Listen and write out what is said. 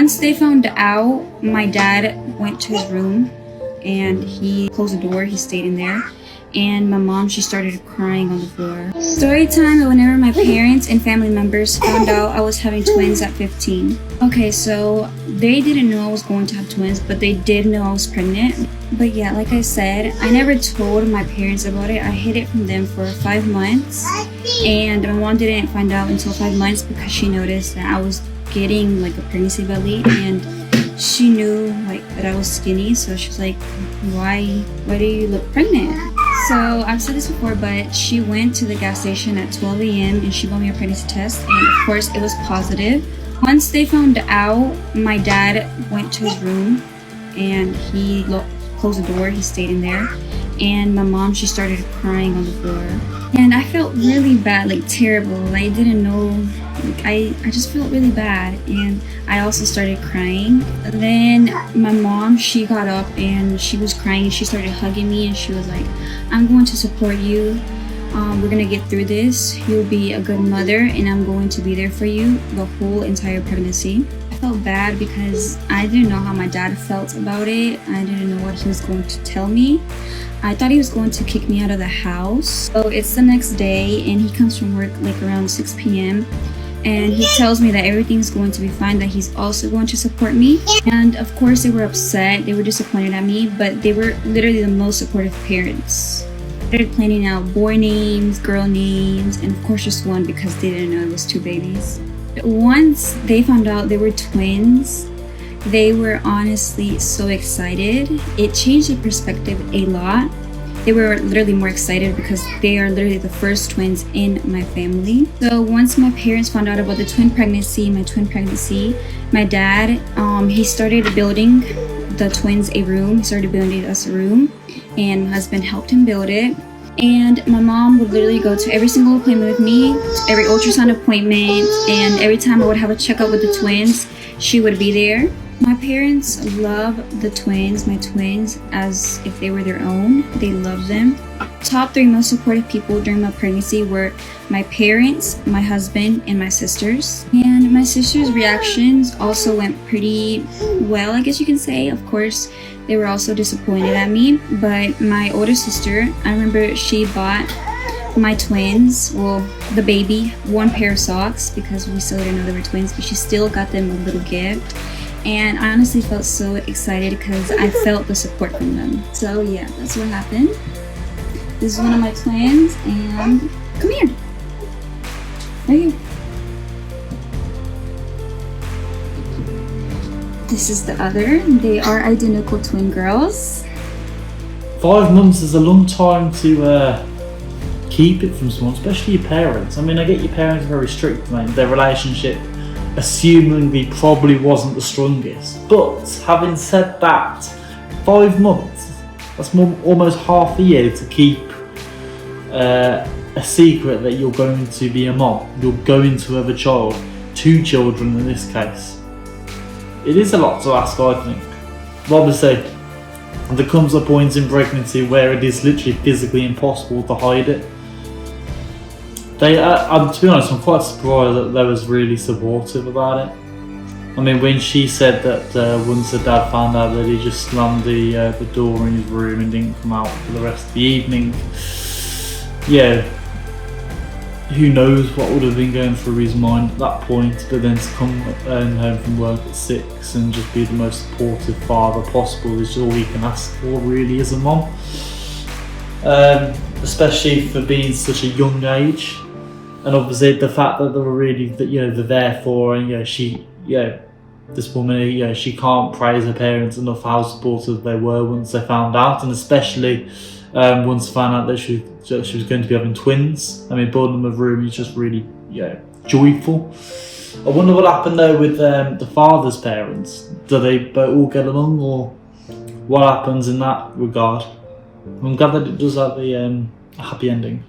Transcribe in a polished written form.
Once they found out, my dad went to his room and he closed the door. He stayed in there. And my mom, she started crying on the floor. Story time whenever my parents and family members found out I was having twins at 15. Okay, so they didn't know I was going to have twins, but they did know I was pregnant. But yeah, like I said, I never told my parents about it. I hid it from them for 5 months. And my mom didn't find out until 5 months because she noticed that I was getting like a pregnancy belly, and she knew like that I was skinny. So she's like, why do you look pregnant? So I've said this before, but she went to the gas station at 12 a.m. and she bought me a pregnancy test, and of course it was positive. Once they found out, my dad went to his room and he closed the door. He stayed in there. And my mom, she started crying on the floor. And I felt really bad, like terrible. I didn't know, like I just felt really bad. And I also started crying. Then my mom, she got up and she was crying. She started hugging me and she was like, I'm going to support you. We're gonna get through this. You'll be a good mother and I'm going to be there for you the whole entire pregnancy. I felt bad because I didn't know how my dad felt about it. I didn't know what he was going to tell me. I thought he was going to kick me out of the house. So it's the next day and he comes from work like around 6 p.m. and he tells me that everything's going to be fine, that he's also going to support me. And of course they were upset, they were disappointed at me, but they were literally the most supportive parents. They started planning out boy names, girl names, and of course just one because they didn't know it was 2 babies. Once they found out they were twins, they were honestly so excited. It changed their perspective a lot. They were literally more excited because they are literally the first twins in my family. So once my parents found out about the my twin pregnancy, my dad, he started building the twins a room. He started building us a room, and my husband helped him build it. And my mom would literally go to every single appointment with me, every ultrasound appointment, and every time I would have a checkup with the twins, she would be there. My parents love the twins, my twins, as if they were their own. They love them. Top 3 most supportive people during my pregnancy were my parents, my husband, and my sisters. And my sister's reactions also went pretty well, I guess you can say. Of course, they were also disappointed at me. But my older sister, I remember she bought my twins, well, the baby, 1 pair of socks because we still didn't know they were twins, but she still got them a little gift. And I honestly felt so excited because I felt the support from them. So yeah, that's what happened. This is one of my twins, and come here. Right here. This is the other. They are identical twin girls. 5 months is a long time to keep it from someone, especially your parents. I mean, I get your parents are very strict, mate. Their relationship assumingly probably wasn't the strongest. But having said that, 5 months, that's almost half a year to keep a secret that you're going to be a mom, you're going to have a child, 2 children in this case. It is a lot to ask, I think. Obviously, there comes a point in pregnancy where it is literally physically impossible to hide it. To be honest, I'm quite surprised that they was really supportive about it. I mean, when she said that once her dad found out that he just slammed the door in his room and didn't come out for the rest of the evening, yeah, who knows what would have been going through his mind at that point. But then to come home from work at 6 and just be the most supportive father possible is all you can ask for, really, as a mom. Especially for being such a young age. And obviously the fact that they were really, they're there for, and this woman, she can't praise her parents enough how supportive they were once they found out, and especially once they found out that she was going to be having twins. I mean, building them a room is just really, joyful. I wonder what happened though with the father's parents. Do they all get along, or what happens in that regard? I'm glad that it does have a happy ending.